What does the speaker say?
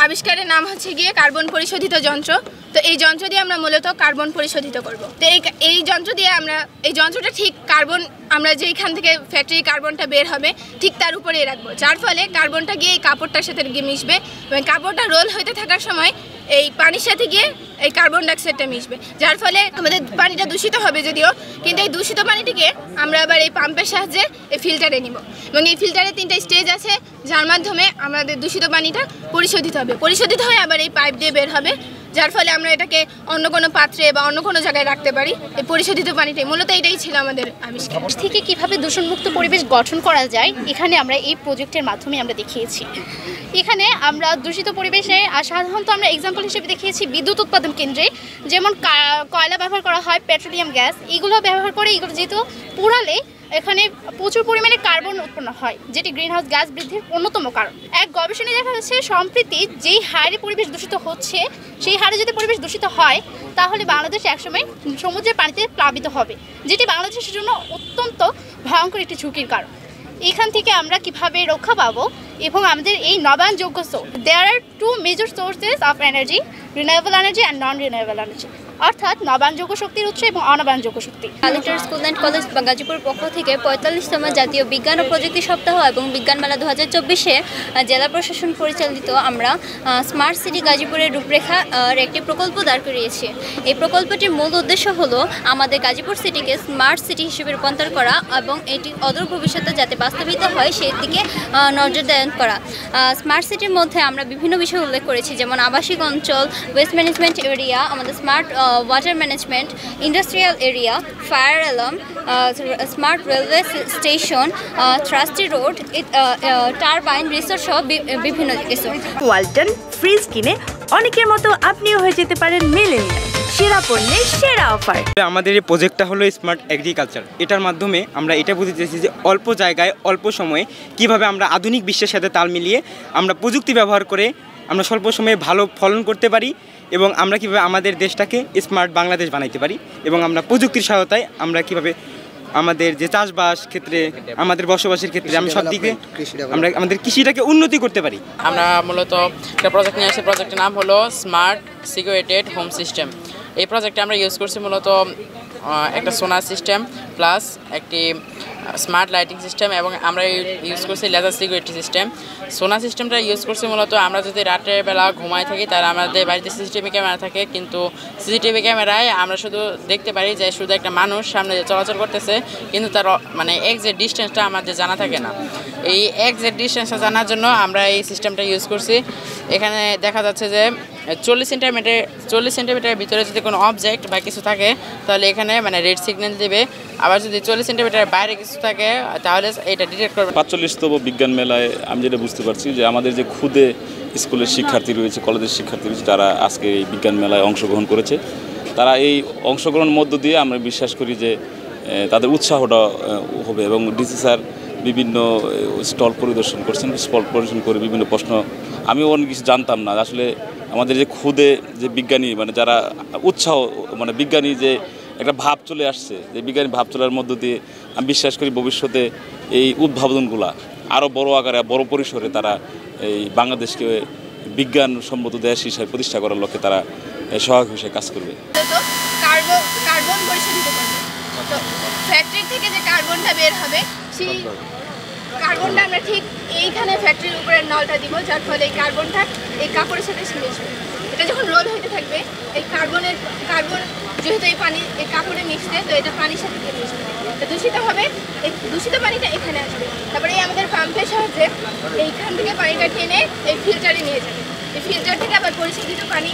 আবিষ্কারের নাম হচ্ছে গিয়ে কার্বন পরিশোধিত যন্ত্র। তো এই যন্ত্র দিয়ে আমরা মূলত কার্বন পরিশোধিত করব। তো এই যন্ত্র দিয়ে এই যন্ত্রটা ঠিক কার্বন আমরা যেইখান থেকে ফ্যাক্টরি কার্বনটা বের হবে ঠিক তার উপরেই রাখবো, যার ফলে কার্বনটা গিয়ে এই কাপড়টার সাথে গিয়ে মিশবে এবং কাপড়টা রোল হইতে থাকার সময় এই পানির সাথে গিয়ে এই কার্বন ডাইঅক্সাইডটা মিশবে, যার ফলে আমাদের পানিটা দূষিত হবে যদিও, কিন্তু এই দূষিত পানিটিকে আমরা আবার এই পাম্পের সাহায্যে এই ফিল্টারে নিব এবং এই ফিল্টারে 3টা স্টেজ আছে, যার মাধ্যমে আমাদের দূষিত পানিটা পরিশোধিত হবে। পরিশোধিত হয়ে আবার এই পাইপ দিয়ে বের হবে, যার ফলে আমরা এটাকে অন্য কোনো পাত্রে বা অন্য কোনো জায়গায় রাখতে পারি। এই পরিশোধিত পানিটাই মূলত এটাই ছিল আমাদের আবিষ্কার। থেকে কিভাবে দূষণমুক্ত পরিবেশ গঠন করা যায় এখানে আমরা এই প্রজেক্টের মাধ্যমে আমরা দেখিয়েছি। এখানে আমরা দূষিত পরিবেশে সাধারণত আমরা এক্সাম্পল হিসেবে দেখিয়েছি বিদ্যুৎ উৎপাদন কেন্দ্রে যেমন কয়লা ব্যবহার করা হয়, পেট্রোলিয়াম গ্যাস, এগুলো ব্যবহার করে এগুলো যেহেতু পুরালে এখানে প্রচুর পরিমাণে কার্বন উৎপন্ন হয়, যেটি গ্রিনহাউস গ্যাস বৃদ্ধির অন্যতম কারণ। এক গবেষণায় দেখা যাচ্ছে সম্প্রতি যেই হারে পরিবেশ দূষিত হচ্ছে সেই হারে যদি পরিবেশ দূষিত হয় তাহলে বাংলাদেশ একসময় সমুদ্রের পানিতে প্লাবিত হবে, যেটি বাংলাদেশের জন্য অত্যন্ত ভয়ঙ্কর একটি ঝুঁকির কারণ। এখান থেকে আমরা কিভাবে রক্ষা পাবো এবং আমাদের এই নবায়নযোগ্য source, there are 2 major sources of energy, renewable energy and non renewable energy, অর্থাৎ নবায়নযোগ্য শক্তির উৎস এবং অনবায়নযোগ্য শক্তি। Collector school and college Gazipur পক্ষ থেকে ৪৫তম জাতীয় বিজ্ঞান ও প্রযুক্তি সপ্তাহ এবং বিজ্ঞান মেলা 2024-এ জেলা প্রশাসন পরিচালিত আমরা স্মার্ট সিটি গাজীপুরের রূপরেখার একটি প্রকল্প দাঁড় করিয়েছি। এই প্রকল্পটির মূল উদ্দেশ্য হলো আমাদের গাজীপুর সিটিকে স্মার্ট সিটি হিসেবে রূপান্তর করা এবং এটি অদূর ভবিষ্যতে যাতে বাস্তবিত হয় সেই দিকে নজরদায়ন করা। স্মার্ট সিটির মধ্যে আমরা বিভিন্ন বিষয় উল্লেখ করেছি, যেমন আবাসিক অঞ্চল, ওয়েস্ট ম্যানেজমেন্ট এরিয়া, আমাদের smart water management, industrial area, fire alarm, smart railway station, trustee road, turbine, resource সহ বিভিন্ন কিছু। ওয়ালটন ফ্রিজ কিনে অনেকের মতো আপনিও হয়ে যেতে পারেন মিলেনিয়াল, সেরা পণ্যের সেরা অফার। আমাদের এই প্রজেক্টটা হলো স্মার্ট এগ্রিকালচার। এটার মাধ্যমে আমরা এটা বুঝতে চাইছি যে অল্প জায়গায় অল্প সময়ে কিভাবে আমরা আধুনিক বিশ্বের সাথে তাল মিলিয়ে আমরা প্রযুক্তি ব্যবহার করে আমরা স্বল্প সময়ে ভালো ফলন করতে পারি এবং আমরা কীভাবে আমাদের দেশটাকে স্মার্ট বাংলাদেশ বানাইতে পারি এবং আমরা প্রযুক্তির সহায়তায় আমরা কীভাবে আমাদের যে চাষবাস ক্ষেত্রে, আমাদের বসবাসের ক্ষেত্রে আমরা সব দিকে আমরা আমাদের কৃষিটাকে উন্নতি করতে পারি। আমরা মূলত একটা প্রজেক্ট নিয়ে আসি, প্রজেক্টের নাম হলো স্মার্ট সিকিউরেটেড হোম সিস্টেম। এই প্রজেক্টে আমরা ইউজ করছি মূলত একটা সোনার সিস্টেম প্লাস একটি স্মার্ট লাইটিং সিস্টেম এবং আমরা ইউজ করছি লেজার সিকিউরিটি সিস্টেম। সোনার সিস্টেমটা ইউজ করছি মূলত আমরা যদি রাতের বেলা ঘুমায় থাকি তাহলে আমাদের বাড়িতে সিসিটিভি ক্যামেরা থাকে, কিন্তু সিসিটিভি ক্যামেরায় আমরা শুধু দেখতে পারি যে শুধু একটা মানুষ সামনে চলাচল করতেছে, কিন্তু তার মানে এক্সাক্ট ডিস্টেন্সটা আমাদের জানা থাকে না। এই এক্সাক্ট ডিস্টেন্সটা জানার জন্য আমরা এই সিস্টেমটা ইউজ করছি। এখানে দেখা যাচ্ছে যে 40 সেন্টিমিটারের ভিতরে যদি কোনো অবজেক্ট বা কিছু থাকে তাহলে এখানে মানে রেড সিগন্যাল দেবে, আবার যদি 40 সেন্টিমিটারের বাইরে কিছু থাকে তাহলে এটা ডিটেক্ট করবে। ৪৫তম বিজ্ঞান মেলায় আমি যেটা বুঝতে পারছি যে আমাদের যে খুদে স্কুলের শিক্ষার্থী রয়েছে, কলেজের শিক্ষার্থী রয়েছে, যারা আজকে এই বিজ্ঞান মেলায় অংশগ্রহণ করেছে, তারা এই অংশগ্রহণের মধ্য দিয়ে আমরা বিশ্বাস করি যে তাদের উৎসাহটা হবে এবং ডিসি স্যার বিভিন্ন স্টল পরিদর্শন করছেন, স্টল পরিদর্শন করে বিভিন্ন প্রশ্ন আমিও অনেক কিছু জানতাম না। আসলে আমাদের যে খুদে যে বিজ্ঞানী মানে যারা উৎসাহ মানে বিজ্ঞানী যে একটা ভাব চলে আসছে, যে বিজ্ঞানী ভাব চলার মধ্য দিয়ে আমি বিশ্বাস করি ভবিষ্যতে এই উদ্ভাবনগুলো আরও বড় আকারে বড় পরিসরে তারা এই বাংলাদেশকে বিজ্ঞানসম্মত দেশ হিসেবে প্রতিষ্ঠা করার লক্ষ্যে তারা সহায়ক হিসেবে কাজ করবে। কার্বন পরিশোধিত করবে, তো ফ্যাক্টরি থেকে যে কার্বনটা বের হবে সেই কার্বনটা আমরা ঠিক এইখানে ফ্যাক্টরির উপরে নলটা দিব, যার ফলে এই কার্বনটা এই কাপড়ের সাথে মিশবে। এটা যখন রোল হইতে থাকবে এই কার্বন যেহেতু এই কাপড়ে মিশবে, তো এটা পানির সাথে মিশবে, তো দূষিত হবে, এই দূষিত পানিটা এখানে আসবে। তারপরে এই আমাদের পাম্পের সাহায্যে এইখান থেকে পানিটা টেনে এই ফিল্টারে নিয়ে যাবে, এই ফিল্টার থেকে আবার পরিশোধিত পানি